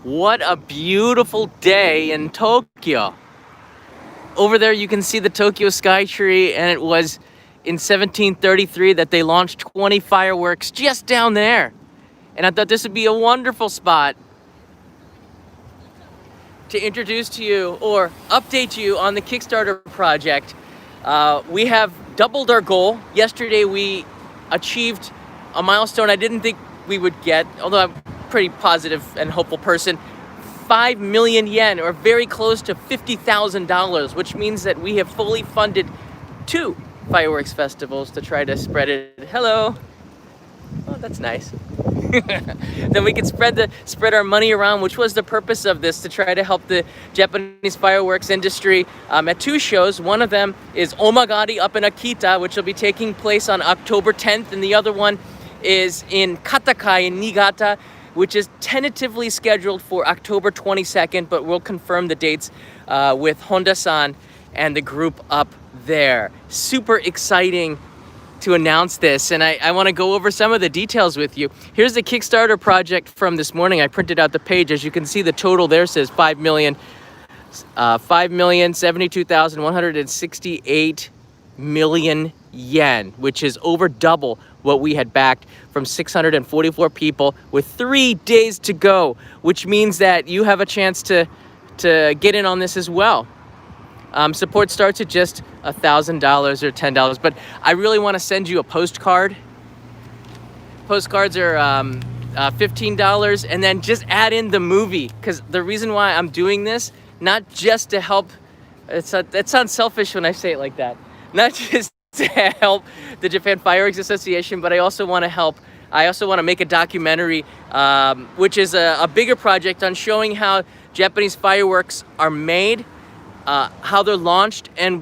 What a beautiful day in Tokyo. Over there you can see the Tokyo Sky Tree, and it was in 1733 that they launched 20 fireworks just down there. And I thought this would be a wonderful spot to introduce to you or update you on the Kickstarter project. We have doubled our goal. Yesterday we achieved a milestone I didn't think we would get, although I'm a pretty positive and hopeful person. 5 million yen, or very close to $50,000, which means that we have fully funded 2 fireworks festivals to try to spread it. Hello. Oh, that's nice. Then we can spread our money around, which was the purpose of this, to try to help the Japanese fireworks industry at 2 shows. One of them is Omagari up in Akita, which will be taking place on October 10th, and the other one is in Katakai in Niigata, which is tentatively scheduled for October 22nd, but we'll confirm the dates with Honda-san and the group up there. Super exciting to announce this, and I want to go over some of the details with you. Here's the Kickstarter project from this morning. I printed out the page. As you can see, the total there says 5,072,168 million yen, which is over double what we had backed from 644 people with 3 days to go, which means that you have a chance to get in on this as well. Support starts at just $1,000 or $10, but I really want to send you a postcard. Postcards are $15, and then just add in the movie, because the reason why I'm doing this, not just to help, that sounds selfish when I say it like that, not just to help the Japan Fireworks Association, but I also want to make a documentary, which is a bigger project on showing how Japanese fireworks are made, how they're launched, and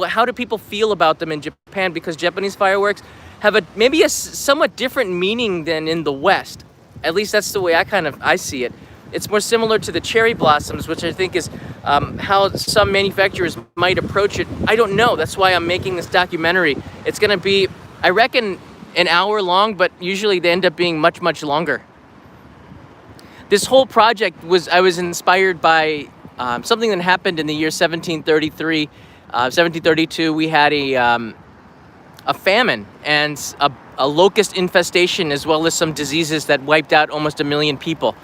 how do people feel about them in Japan, because Japanese fireworks have maybe a somewhat different meaning than in the West. At least that's the way I see it. It's more similar to the cherry blossoms, which I think is how some manufacturers might approach it. I don't know. That's why I'm making this documentary. It's going to be, I reckon, an hour long, but usually they end up being much, much longer. This whole project I was inspired by something that happened in the year 1733. 1732, we had a famine and a locust infestation, as well as some diseases that wiped out almost 1 million people.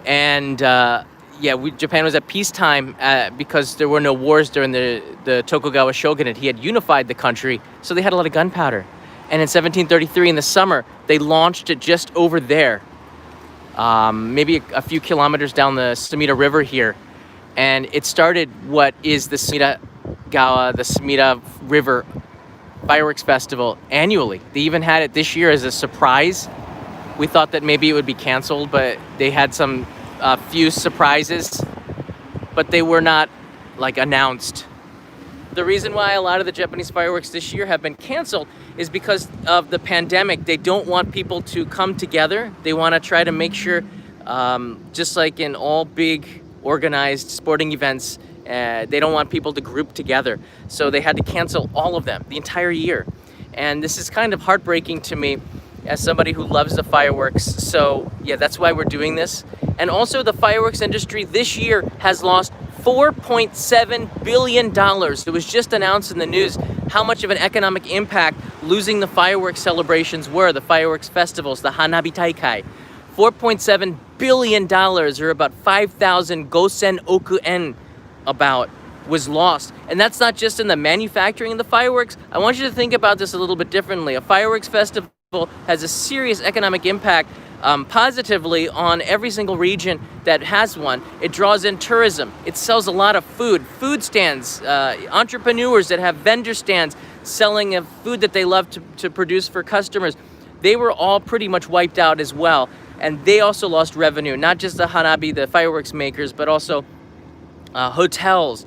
And Japan was at peacetime because there were no wars during the Tokugawa shogunate. He had unified the country, so they had a lot of gunpowder. And in 1733, in the summer, they launched it just over there, maybe a few kilometers down the Sumida River here. And it started what is the Sumida River Fireworks Festival annually. They even had it this year as a surprise. We thought that maybe it would be canceled, but they had some few surprises, but they were not announced. The reason why a lot of the Japanese fireworks this year have been canceled is because of the pandemic. They don't want people to come together. They want to try to make sure, just like in all big organized sporting events, they don't want people to group together. So they had to cancel all of them the entire year. And this is kind of heartbreaking to me as somebody who loves the fireworks. So yeah, that's why we're doing this. And also the fireworks industry this year has lost $4.7 billion. It was just announced in the news how much of an economic impact losing the fireworks celebrations were, the fireworks festivals, the Hanabi Taikai. $4.7 billion, or about 5,000 gosen oku en, was lost. And that's not just in the manufacturing of the fireworks. I want you to think about this a little bit differently. A fireworks festival has a serious economic impact positively on every single region that has one. It draws in tourism. It sells a lot of food stands, entrepreneurs that have vendor stands selling food that they love to produce for customers. They were all pretty much wiped out as well. And they also lost revenue, not just the Hanabi, the fireworks makers, but also hotels,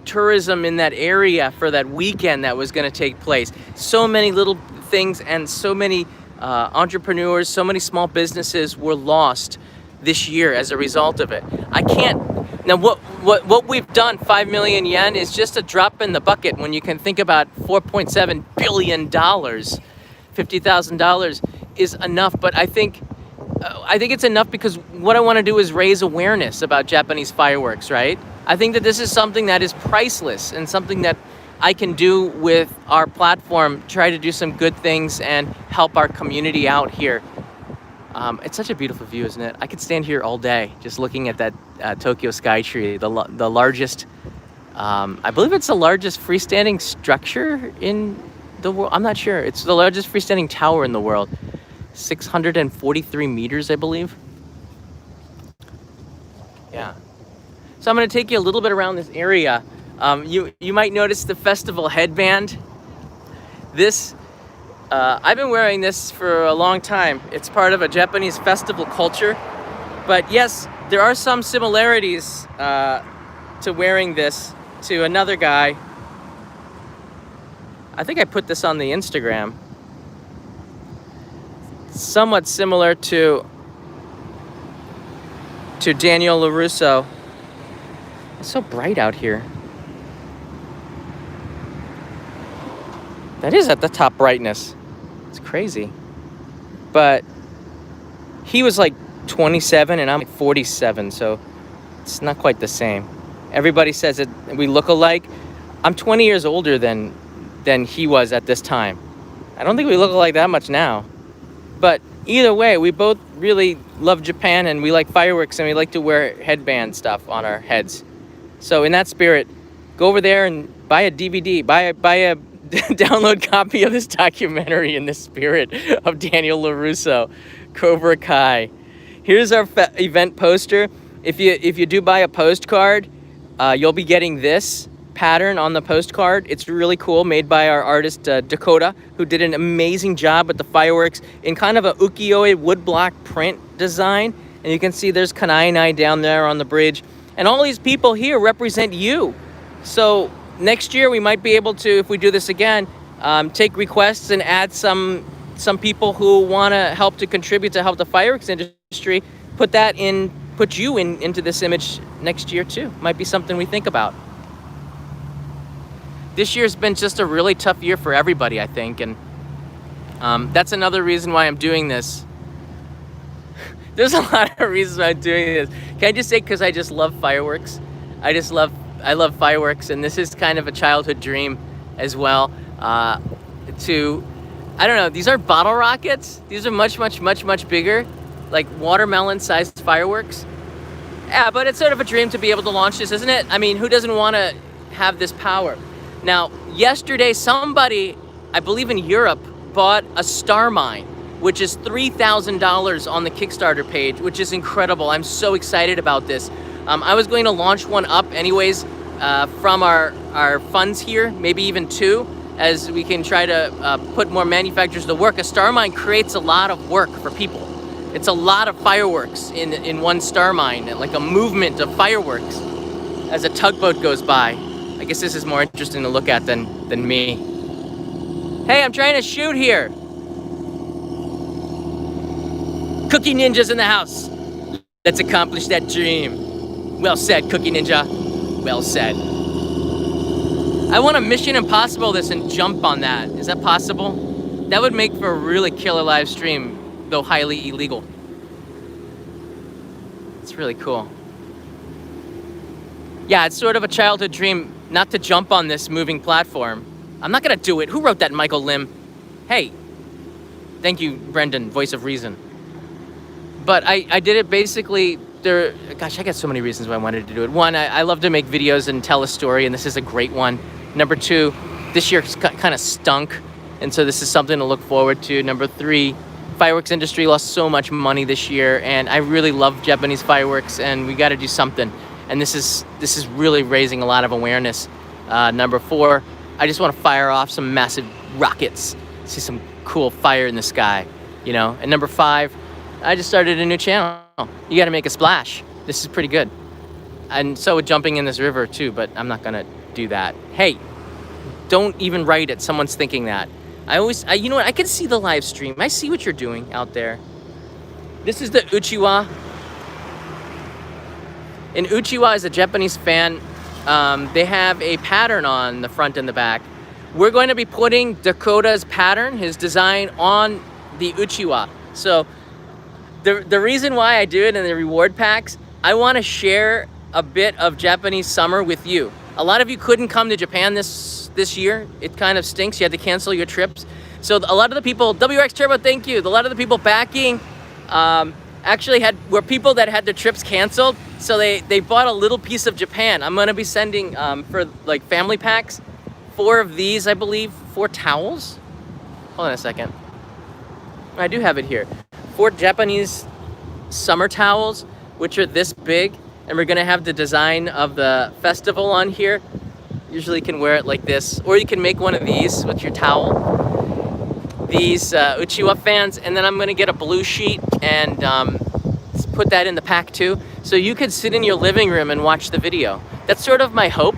tourism in that area for that weekend that was going to take place. So many little things and so many entrepreneurs, so many small businesses were lost this year as a result of it. Now what we've done, 5 million yen, is just a drop in the bucket when you can think about $4.7 billion. $50,000 is enough, but I think I think it's enough because what I want to do is raise awareness about Japanese fireworks, right? I think that this is something that is priceless and something that I can do with our platform, try to do some good things and help our community out here. It's such a beautiful view, isn't it? I could stand here all day just looking at that Tokyo sky tree, the largest, I believe it's the largest freestanding structure in the world. I'm not sure. It's the largest freestanding tower in the world. 643 meters, I believe. Yeah. So I'm going to take you a little bit around this area. You might notice the festival headband. This, I've been wearing this for a long time. It's part of a Japanese festival culture. But yes, there are some similarities to wearing this to another guy. I think I put this on the Instagram. Somewhat similar to Daniel LaRusso. It's so bright out here. That is at the top brightness. It's crazy. But he was like 27 and I'm like 47, so it's not quite the same. Everybody says that we look alike. I'm 20 years older than he was at this time. I don't think we look alike that much now. But either way, we both really love Japan and we like fireworks and we like to wear headband stuff on our heads. So in that spirit, go over there and buy a DVD, buy a download copy of this documentary in the spirit of Daniel LaRusso, Cobra Kai. Here's our event poster. If you do buy a postcard, you'll be getting this pattern on the postcard. It's really cool, made by our artist Dakota, who did an amazing job with the fireworks in kind of a ukiyo-e woodblock print design. And you can see there's Kanainai down there on the bridge. And all these people here represent you. So next year we might be able to, if we do this again, take requests and add some people who want to help to contribute to help the fireworks industry. Put you into this image next year too. Might be something we think about. This year's been just a really tough year for everybody, I think, and that's another reason why I'm doing this. There's a lot of reasons why I'm doing this. Can I just say, because I just love fireworks. I love fireworks, and this is kind of a childhood dream as well. I don't know, these are bottle rockets. These are much, much, much, much bigger, like watermelon-sized fireworks. Yeah, but it's sort of a dream to be able to launch this, isn't it? I mean, who doesn't want to have this power? Now, yesterday, somebody, I believe in Europe, bought a star mine, which is $3,000 on the Kickstarter page, which is incredible. I'm so excited about this. I was going to launch one up anyways from our funds here, maybe even two, as we can try to put more manufacturers to work. A star mine creates a lot of work for people. It's a lot of fireworks in one star mine, like a movement of fireworks as a tugboat goes by. I guess this is more interesting to look at than me. Hey, I'm trying to shoot here. Cookie Ninja's in the house. Let's accomplish that dream. Well said, Cookie Ninja. Well said. I want to Mission Impossible this and jump on that. Is that possible? That would make for a really killer live stream, though highly illegal. It's really cool. Yeah, it's sort of a childhood dream not to jump on this moving platform. I'm not gonna do it. Who wrote that, Michael Lim? Hey, thank you, Brendan, voice of reason. But I did it basically, gosh, I got so many reasons why I wanted to do it. One, I love to make videos and tell a story, and this is a great one. Number two, this year kind of stunk, and so this is something to look forward to. Number three, fireworks industry lost so much money this year, and I really love Japanese fireworks, and we gotta do something. And this is really raising a lot of awareness. Number four, I just want to fire off some massive rockets, see some cool fire in the sky, you know. And number five, I just started a new channel. You got to make a splash. This is pretty good. And so jumping in this river too, but I'm not gonna do that. Hey, don't even write it. Someone's thinking that. You know what? I can see the live stream. I see what you're doing out there. This is the Uchiwa. And Uchiwa is a Japanese fan. They have a pattern on the front and the back. We're going to be putting Dakota's pattern, his design, on the Uchiwa. So The reason why I do it in the reward packs, I want to share a bit of Japanese summer with you. A lot of you couldn't come to Japan this year. It kind of stinks. You had to cancel your trips. So a lot of the people, WX Turbo, thank you. A lot of the people backing actually were people that had their trips canceled. So they bought a little piece of Japan. I'm gonna be sending for like family packs, 4 of these, I believe, 4 towels. Hold on a second. I do have it here. 4 Japanese summer towels, which are this big. And we're gonna have the design of the festival on here. Usually you can wear it like this, or you can make one of these with your towel. These Uchiwa fans, and then I'm gonna get a blue sheet and put that in the pack too. So you could sit in your living room and watch the video. That's sort of my hope.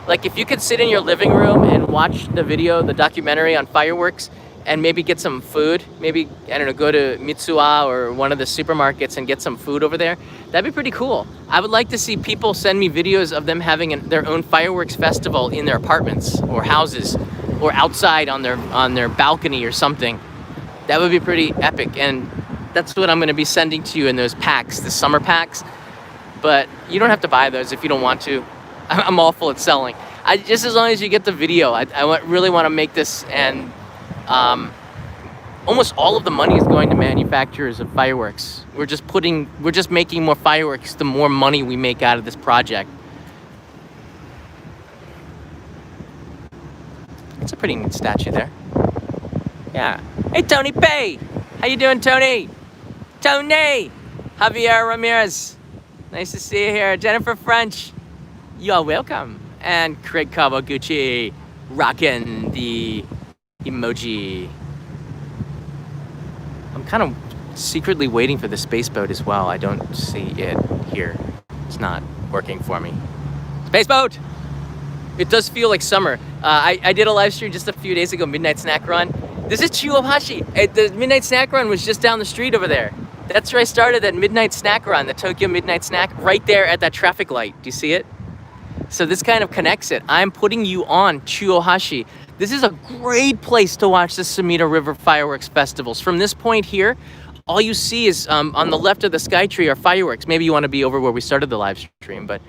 Like if you could sit in your living room and watch the video, the documentary on fireworks, and maybe get some food, maybe, I don't know, go to Mitsuwa or one of the supermarkets and get some food over there, that'd be pretty cool. I would like to see people send me videos of them having their own fireworks festival in their apartments or houses or outside on their balcony or something. That would be pretty epic, and that's what I'm gonna be sending to you in those packs, the summer packs. But you don't have to buy those if you don't want to. I'm awful at selling. Just as long as you get the video, I really wanna make this, and almost all of the money is going to manufacturers of fireworks. We're just making more fireworks the more money we make out of this project. It's a pretty neat statue there. Yeah. Hey, Tony Pay! How you doing, Tony? Tony! Javier Ramirez. Nice to see you here. Jennifer French. You're welcome. And Craig Kawaguchi rocking the emoji. I'm kind of secretly waiting for the space boat as well. I don't see it here. It's not working for me. Space boat! It does feel like summer. I did a live stream just a few days ago, Midnight Snack Run. This is Chiyohashi. The Midnight Snack Run was just down the street over there. That's where I started that Midnight Snack Run, the Tokyo Midnight Snack, right there at that traffic light. Do you see it? So this kind of connects it. I'm putting you on Chiyohashi. This is a great place to watch the Sumida River Fireworks Festivals. From this point here, all you see is on the left of the Skytree are fireworks. Maybe you want to be over where we started the live stream, but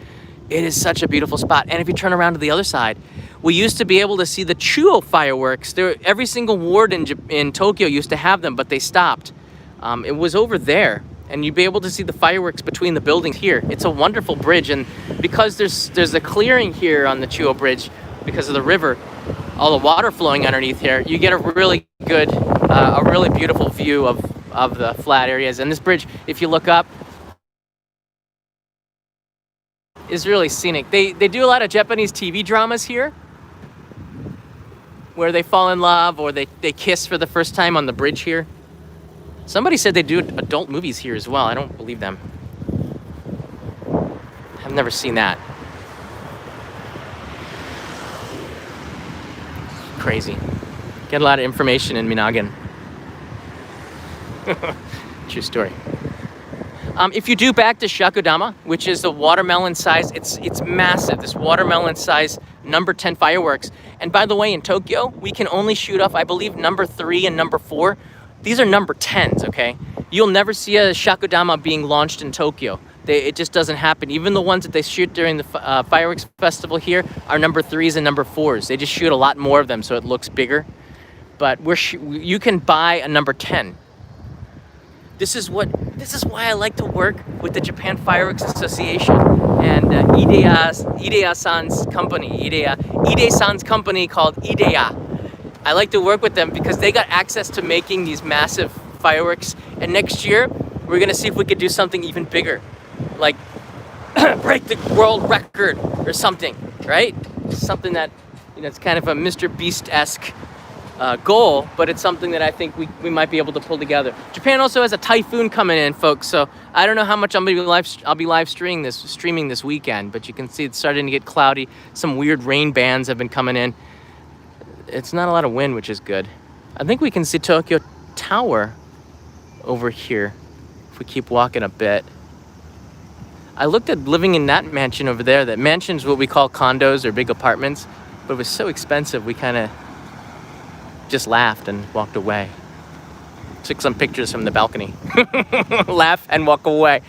it is such a beautiful spot. And if you turn around to the other side, we used to be able to see the Chuo fireworks. Every single ward in Tokyo used to have them, but they stopped. It was over there, and you'd be able to see the fireworks between the buildings here. It's a wonderful bridge, and because there's a clearing here on the Chuo Bridge, because of the river, all the water flowing underneath here, you get a really good, a really beautiful view of the flat areas. And this bridge, if you look up, is really scenic. They do a lot of Japanese TV dramas here, where they fall in love or they kiss for the first time on the bridge here. Somebody said they do adult movies here as well. I don't believe them. I've never seen that. Crazy. Get a lot of information in Minagan. True story. If you do back to Shakudama, which is the watermelon size, it's massive. This watermelon size number 10 fireworks. And by the way, in Tokyo, we can only shoot off, I believe, number 3 and number 4. These are number 10s, okay? You'll never see a Shakudama being launched in Tokyo. It just doesn't happen. Even the ones that they shoot during the fireworks festival here are number 3s and number 4s. They just shoot a lot more of them, so it looks bigger. But you can buy a number 10. This is why I like to work with the Japan Fireworks Association and Idea-san's company, Ide-san's company called Idea. I like to work with them because they got access to making these massive fireworks. And next year, we're gonna see if we could do something even bigger, like break the world record or something, right? Something that, it's kind of a Mr. Beast-esque goal, but it's something that I think we might be able to pull together. Japan also has a typhoon coming in, folks, so I don't know how much I'll be live streaming this weekend, but you can see it's starting to get cloudy. Some weird rain bands have been coming in. It's not a lot of wind, which is good. I think we can see Tokyo Tower over here if we keep walking a bit. I looked at living in that mansion over there. That mansion's what we call condos or big apartments, but it was so expensive we kind of just laughed and walked away. took some pictures from the balcony. Laugh and walk away.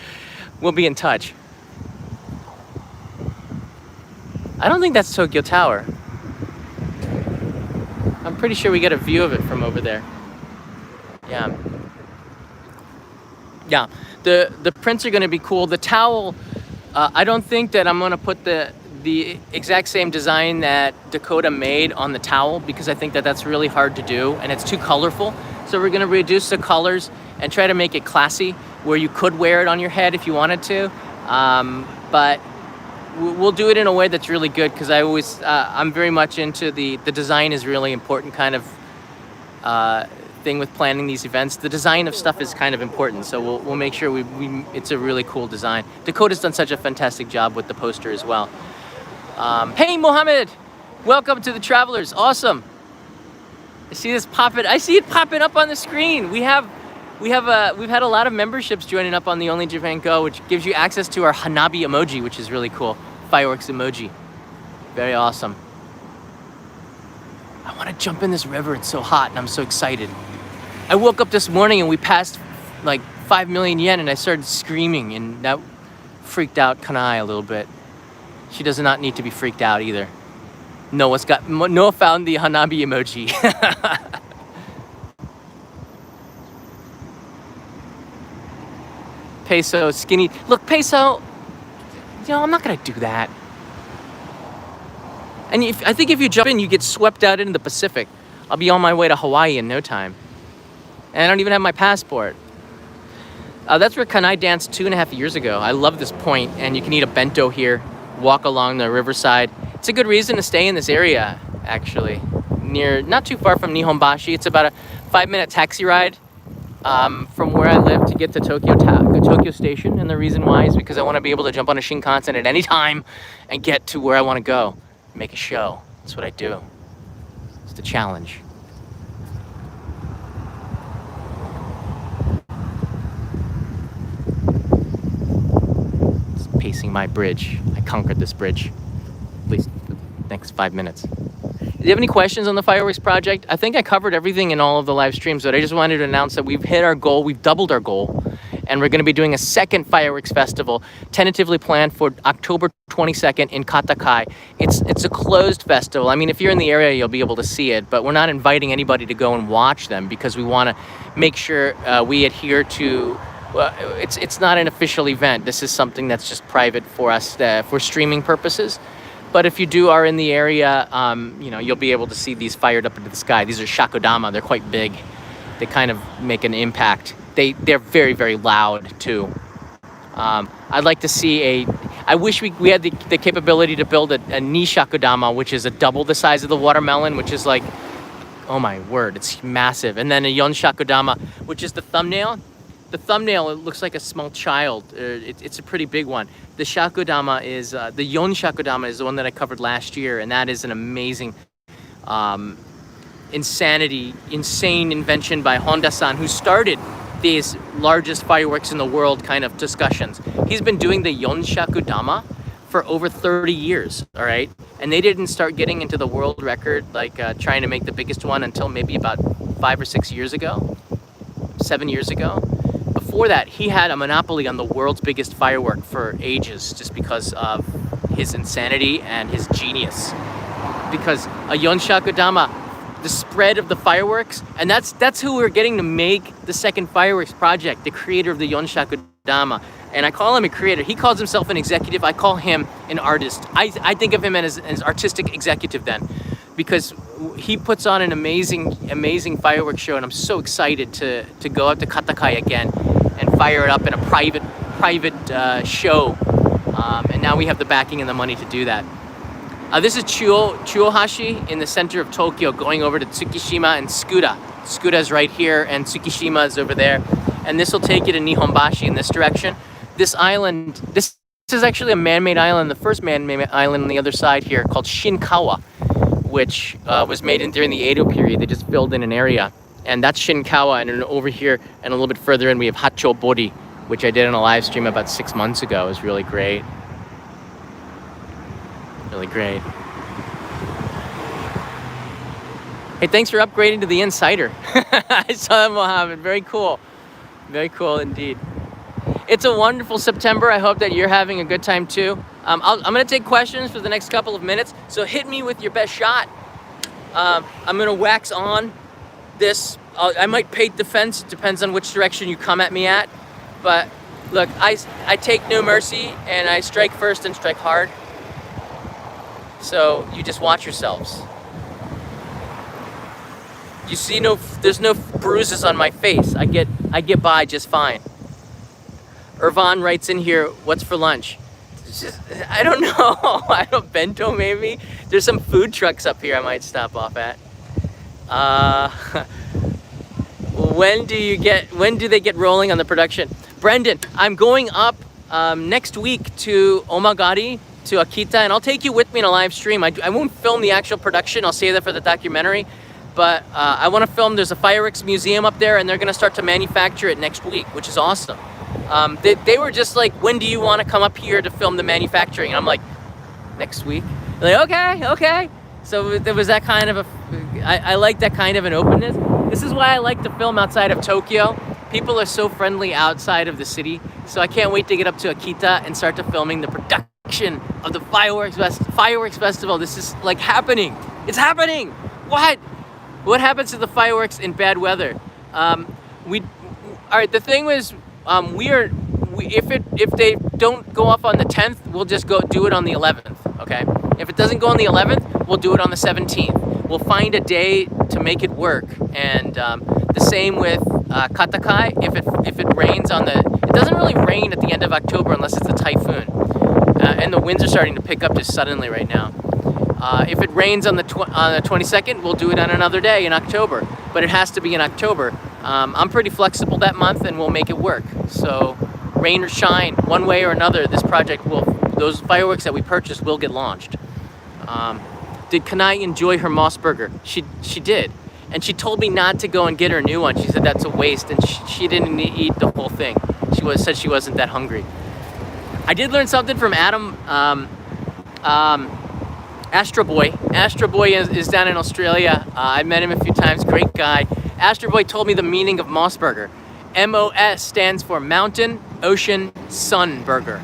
We'll be in touch. I don't think that's Tokyo Tower. I'm pretty sure we get a view of it from over there. Yeah. Yeah, the prints are going to be cool. The towel, I don't think that I'm going to put the exact same design that Dakota made on the towel, because I think that that's really hard to do and it's too colorful. So we're going to reduce the colors and try to make it classy, where you could wear it on your head if you wanted to. But we'll do it in a way that's really good, because I'm very much into the design is really important kind of thing with planning these events. The design of stuff is kind of important, so we'll make sure it's a really cool design. Dakota's done such a fantastic job with the poster as well. Hey Mohammed, welcome to the Travelers. Awesome. I see this popping. I see it popping up on the screen. We've had a lot of memberships joining up on the Only Japan Go, which gives you access to our Hanabi emoji, which is really cool. Fireworks emoji. Very awesome. I want to jump in this river. It's so hot and I'm so excited. I woke up this morning and we passed like 5 million yen and I started screaming, and that freaked out Kanai a little bit. She does not need to be freaked out either. Noah found the Hanabi emoji. Peso, skinny. Look, Peso, I'm not going to do that. And I think if you jump in, you get swept out into the Pacific. I'll be on my way to Hawaii in no time. And I don't even have my passport. That's where Kanai danced 2.5 years ago. I love this point, and you can eat a bento here, walk along the riverside. It's a good reason to stay in this area, actually. Not too far from Nihonbashi. It's about a 5-minute taxi ride from where I live to get to Tokyo Station. And the reason why is because I want to be able to jump on a Shinkansen at any time and get to where I want to go. Make a show. That's what I do. It's the challenge. Just pacing my bridge. I conquered this bridge. At least the next 5 minutes. Do you have any questions on the fireworks project? I think I covered everything in all of the live streams, but I just wanted to announce that we've hit our goal. We've doubled our goal. And we're going to be doing a second fireworks festival, tentatively planned for October 22nd in Katakai. It's a closed festival. I mean, if you're in the area, you'll be able to see it, but we're not inviting anybody to go and watch them, because we want to make sure we adhere to. It's not an official event. This is something that's just private for us for streaming purposes. But if you are in the area, you'll be able to see these fired up into the sky. These are shakodama. They're quite big. They kind of make an impact. They're very, very loud too. I'd like to see I wish we had the capability to build a ni shakodama, which is double the size of the watermelon, which is like, oh my word, it's massive. And then a yon shakodama, which is the thumbnail. The thumbnail, it looks like a small child. It's a pretty big one. The shakodama is, the yon shakodama is the one that I covered last year, and that is an amazing, insane invention by Honda-san, who started these largest fireworks in the world kind of discussions. He's been doing the yon shakodama for over 30 years, all right? And they didn't start getting into the world record, like trying to make the biggest one, until maybe about 5 or 6 years ago, 7 years ago. Before that, he had a monopoly on the world's biggest firework for ages, just because of his insanity and his genius. Because a yon shakodama, the spread of the fireworks, and that's who we're getting to make the second fireworks project, the creator of the yon shakodama. And I call him a creator. He calls himself an executive. I call him an artist. I think of him as artistic executive then, because he puts on an amazing fireworks show, and I'm so excited to go out to Katakai again and fire it up in a private show. And now we have the backing and the money to do that. This is Chuohashi in the center of Tokyo, going over to Tsukishima and Tsukuda. Tsukuda is right here, and Tsukishima is over there. And this will take you to Nihonbashi in this direction. This island, this is actually a man-made island, the first man-made island on the other side here, called Shinkawa, which was made during the Edo period. They just filled in an area. And that's Shinkawa, and then over here and a little bit further in, we have Hachobori, which I did on a live stream about 6 months ago. It was really great. Really great. Hey, thanks for upgrading to the Insider. I saw that, Mohammed. Very cool. Very cool indeed. It's a wonderful September. I hope that you're having a good time too. I'm going to take questions for the next couple of minutes. So hit me with your best shot. I'm going to wax on this. I might paint the fence. It depends on which direction you come at me at. But look, I take no mercy, and I strike first and strike hard. So you just watch yourselves. You see, there's no bruises on my face. I get by just fine. Irvan writes in here, what's for lunch? I don't know. I don't bento maybe. There's some food trucks up here I might stop off at. When do they get rolling on the production? Brendan, I'm going up next week to Omagari, to Akita, and I'll take you with me in a live stream. I won't film the actual production. I'll save that for the documentary. But I want to film. There's a fireworks museum up there, and they're going to start to manufacture it next week, which is awesome. They were just like, when do you want to come up here to film the manufacturing? And I'm like, next week. They're like, okay. So there was that kind of I like that kind of an openness. This is why I like to film outside of Tokyo. People are so friendly outside of the city. So I can't wait to get up to Akita and start to filming the production of the fireworks festival. This is like happening. It's happening. What happens to the fireworks in bad weather? All right. The thing was, if they don't go off on the 10th, we'll just go do it on the 11th. Okay. If it doesn't go on the 11th, we'll do it on the 17th. We'll find a day to make it work. And the same with Katakai. If it rains it doesn't really rain at the end of October unless it's a typhoon, and the winds are starting to pick up just suddenly right now. If it rains on the 22nd, we'll do it on another day in October, but it has to be in October. I'm pretty flexible that month, and we'll make it work. So rain or shine, one way or another, this project those fireworks that we purchased will get launched. Did Kanai enjoy her Mossburger? She did, and she told me not to go and get her a new one. She said that's a waste, and she didn't eat the whole thing. Said she wasn't that hungry. I did learn something from Adam. Astro Boy is down in Australia. I met him a few times. Great guy. Astro Boy told me the meaning of Mossburger. MOS stands for Mountain Ocean Sun Burger.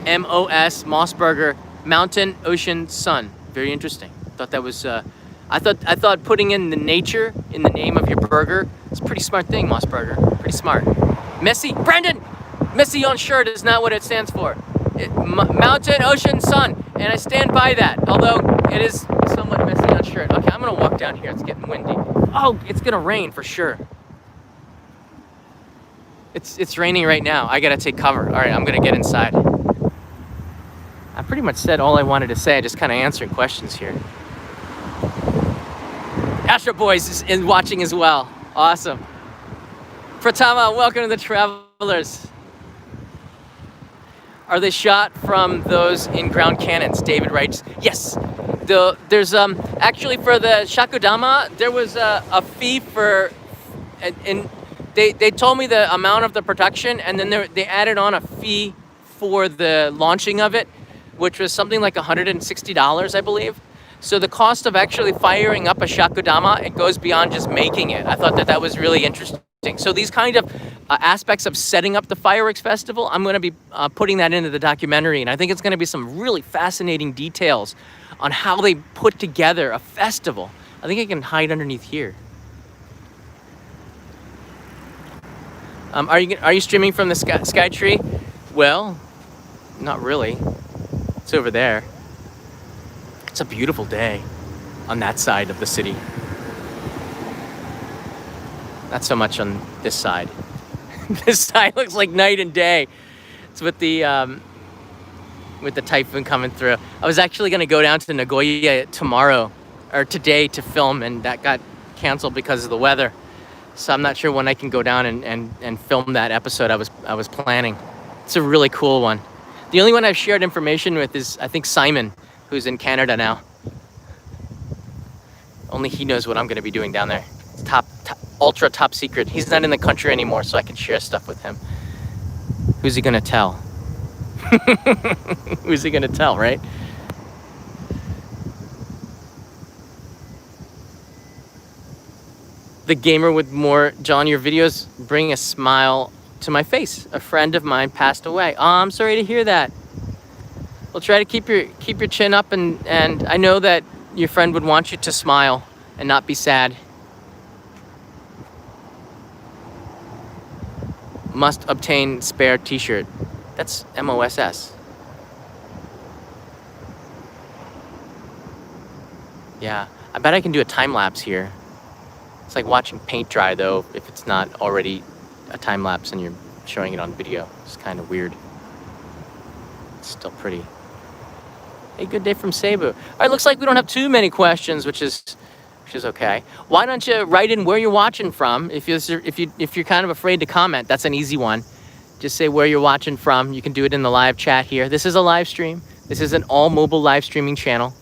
MOS, Mossburger, Mountain Ocean Sun. Very interesting. Thought that was. I thought putting in the nature in the name of your burger is a pretty smart thing. Mossburger, pretty smart. Brendan, Messi on shirt is not what it stands for. Mountain Ocean Sun. And I stand by that, although it is somewhat messy on shirt. Okay, I'm gonna walk down here. It's getting windy. Oh, it's gonna rain for sure. It's raining right now. I gotta take cover. All right, I'm gonna get inside. I pretty much said all I wanted to say. I just kind of answered questions here. Astro Boys is watching as well. Awesome. Pratama, welcome to the Travelers. Are they shot from those in ground cannons? David writes, yes. There's actually for the Shakudama, there was a fee for, and they told me the amount of the production, and then they added on a fee for the launching of it, which was something like $160, I believe. So the cost of actually firing up a Shakudama, it goes beyond just making it. I thought that was really interesting. So these kind of aspects of setting up the fireworks festival, I'm going to be putting that into the documentary, and I think it's going to be some really fascinating details on how they put together a festival. I think I can hide underneath here. Are you streaming from the sky tree? Well, not really. It's over there. It's a beautiful day on that side of the city. Not so much on this side. This side looks like night and day. It's with the typhoon coming through. I was actually going to go down to Nagoya today to film, and that got canceled because of the weather. So I'm not sure when I can go down and film that episode I was planning. It's a really cool one. The only one I've shared information with is, I think, Simon, who's in Canada now. Only he knows what I'm going to be doing down there. It's ultra top secret. He's not in the country anymore, so I can share stuff with him. Who's he going to tell? Who's he going to tell, right? The gamer with more. John, your videos bring a smile to my face. A friend of mine passed away. Oh, I'm sorry to hear that. Well, try to keep your chin up, and I know that your friend would want you to smile and not be sad. Must obtain spare t-shirt. That's MOSS. Yeah, I bet I can do a time lapse here. It's like watching paint dry though, if it's not already a time lapse and you're showing it on video. It's kind of weird. It's still pretty. Hey, good day from Cebu. All right, looks like we don't have too many questions, which is okay. Why don't you write in where you're watching from? If you're kind of afraid to comment, that's an easy one. Just say where you're watching from. You can do it in the live chat here. This is a live stream. This is an all mobile live streaming channel,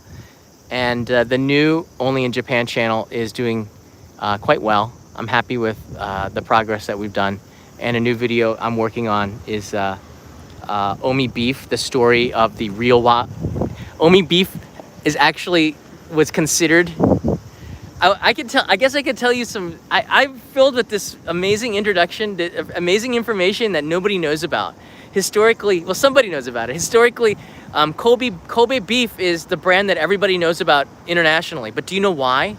and the new Only in Japan channel is doing quite well. I'm happy with the progress that we've done, and a new video I'm working on is Omi Beef, the story of the real Omi Beef is actually was considered. I guess I could tell you some. I'm filled with this amazing introduction, amazing information that nobody knows about. Historically, well, somebody knows about it. Historically, Kobe beef is the brand that everybody knows about internationally. But do you know why?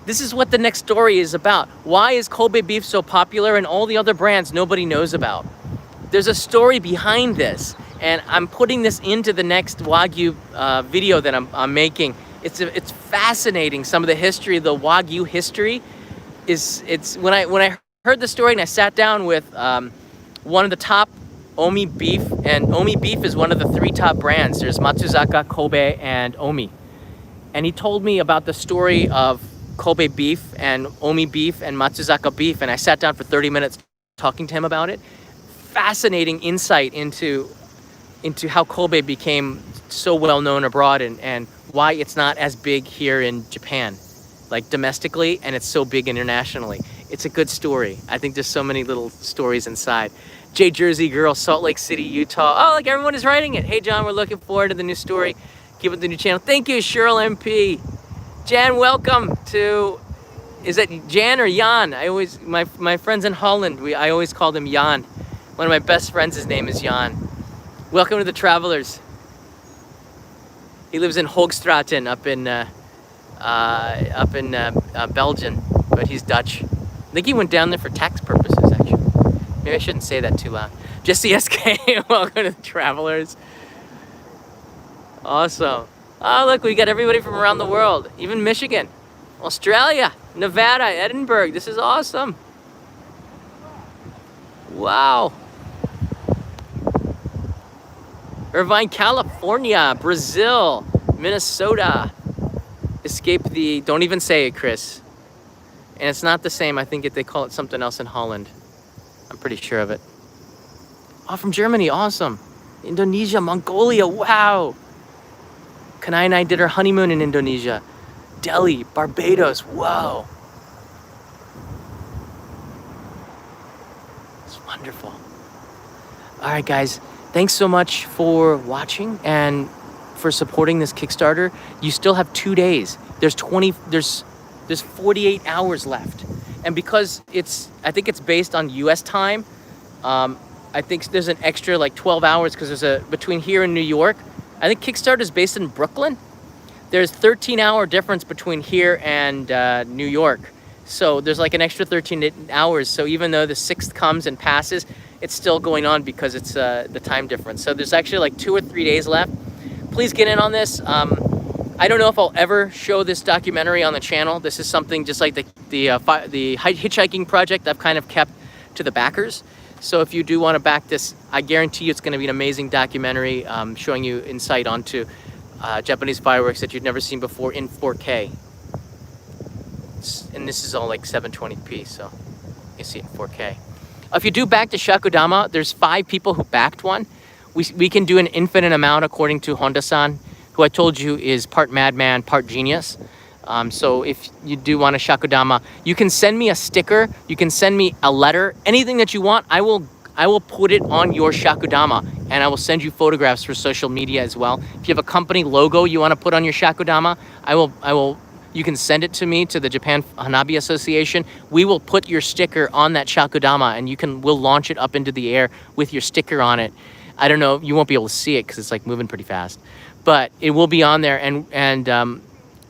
This is what the next story is about. Why is Kobe beef so popular and all the other brands nobody knows about? There's a story behind this, and I'm putting this into the next Wagyu video that I'm making. It's fascinating. Some of the history, the Wagyu history, when I heard the story and I sat down with one of the top Omi beef, and Omi beef is one of the 3 top brands. There's Matsuzaka, Kobe, and Omi. And he told me about the story of Kobe beef and Omi beef and Matsuzaka beef, and I sat down for 30 minutes talking to him about it. Fascinating insight into how Kobe became so well known abroad, and why it's not as big here in Japan, like domestically, and it's so big internationally. It's a good story. I think there's so many little stories inside. J Jersey Girl, Salt Lake City, Utah. Oh, like everyone is writing it. Hey John, we're looking forward to the new story. Keep it the new channel. Thank you, Cheryl MP. Jan, welcome to, is that Jan or Jan? My friends in Holland, I always call them Jan. One of my best friends, his name is Jan. Welcome to the Travelers. He lives in Hoogstraten up in Belgium, but he's Dutch. I think he went down there for tax purposes, actually. Maybe I shouldn't say that too loud. Jesse SK, welcome to the Travelers. Awesome. Oh, look, we got everybody from around the world, even Michigan, Australia, Nevada, Edinburgh. This is awesome. Wow. Irvine, California, Brazil, Minnesota. Escape the, don't even say it, Chris. And it's not the same. I think they call it something else in Holland. I'm pretty sure of it. Oh, from Germany, awesome. Indonesia, Mongolia, wow. Kanai and I did our honeymoon in Indonesia. Delhi, Barbados, whoa. It's wonderful. All right, guys. Thanks so much for watching and for supporting this Kickstarter. You still have 2 days. There's 48 hours left. And because I think it's based on US time, I think there's an extra like 12 hours because there's between here and New York. I think Kickstarter is based in Brooklyn. There's 13-hour difference between here and New York. So there's like an extra 13 hours. So even though the 6th comes and passes, it's still going on because it's the time difference. So there's actually like 2 or 3 days left. Please get in on this. I don't know if I'll ever show this documentary on the channel. This is something just like the hitchhiking project I've kind of kept to the backers. So if you do want to back this, I guarantee you it's going to be an amazing documentary showing you insight onto Japanese fireworks that you've never seen before in 4K. And this is all like 720p, so you can see it in 4K. If you do back to Shakudama, there's 5 people who backed one. We can do an infinite amount according to Honda-san, who I told you is part madman, part genius. So if you do want a Shakudama, you can send me a sticker, you can send me a letter, anything that you want. I will put it on your Shakudama, and I will send you photographs for social media as well. If you have a company logo you want to put on your Shakudama, you can send it to me, to the Japan Hanabi Association. We will put your sticker on that Shakudama, and we'll launch it up into the air with your sticker on it. I don't know, you won't be able to see it because it's like moving pretty fast, but it will be on there. And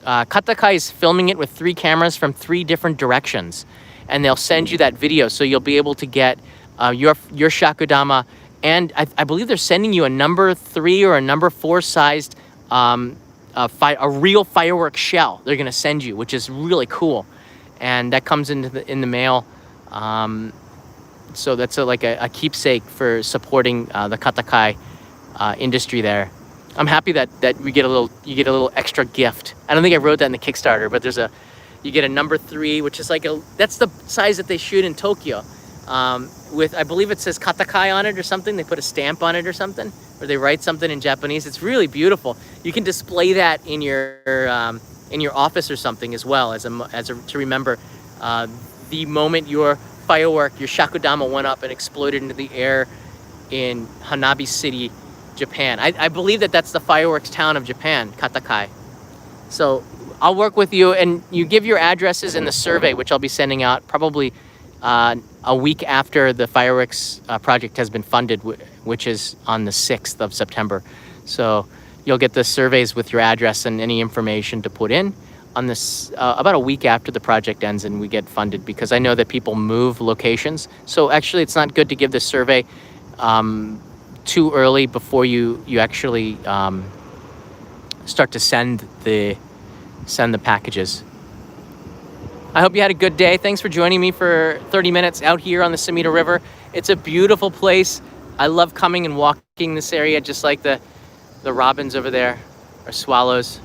Katakai is filming it with 3 cameras from 3 different directions, and they'll send you that video, so you'll be able to get your Shakudama. And I believe they're sending you a number 3 or a number 4 sized a real fireworks shell. They're gonna send you, which is really cool, and that comes in the mail. So that's like a keepsake for supporting the Katakai industry there. I'm happy that you get a little extra gift. I don't think I wrote that in the Kickstarter, but you get a number 3, which is that's the size that they shoot in Tokyo. With, I believe it says Katakai on it or something. They put a stamp on it or something, or they write something in Japanese. It's really beautiful. You can display that in your office or something as well, to remember the moment your Shakudama went up and exploded into the air in Hanabi City, Japan. I believe that's the fireworks town of Japan, Katakai. So I'll work with you, and you give your addresses in the survey, which I'll be sending out probably a week after the fireworks project has been funded, which is on the 6th of September. So you'll get the surveys with your address and any information to put in on this about a week after the project ends and we get funded, because I know that people move locations. So actually it's not good to give the survey too early before you actually start to send the packages. I hope you had a good day. Thanks for joining me for 30 minutes out here on the Sumida River. It's a beautiful place. I love coming and walking this area, just like the robins over there, or swallows.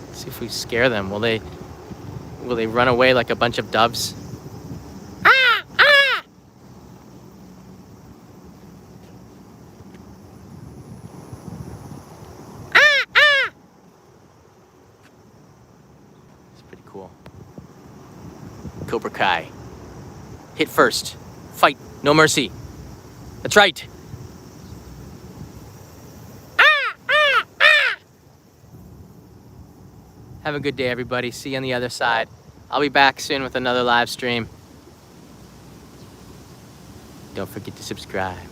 Let's see if we scare them. Will they run away like a bunch of doves? Cool. Cobra Kai. Hit first. Fight. No mercy. That's right. Have a good day, everybody. See you on the other side. I'll be back soon with another live stream. Don't forget to subscribe.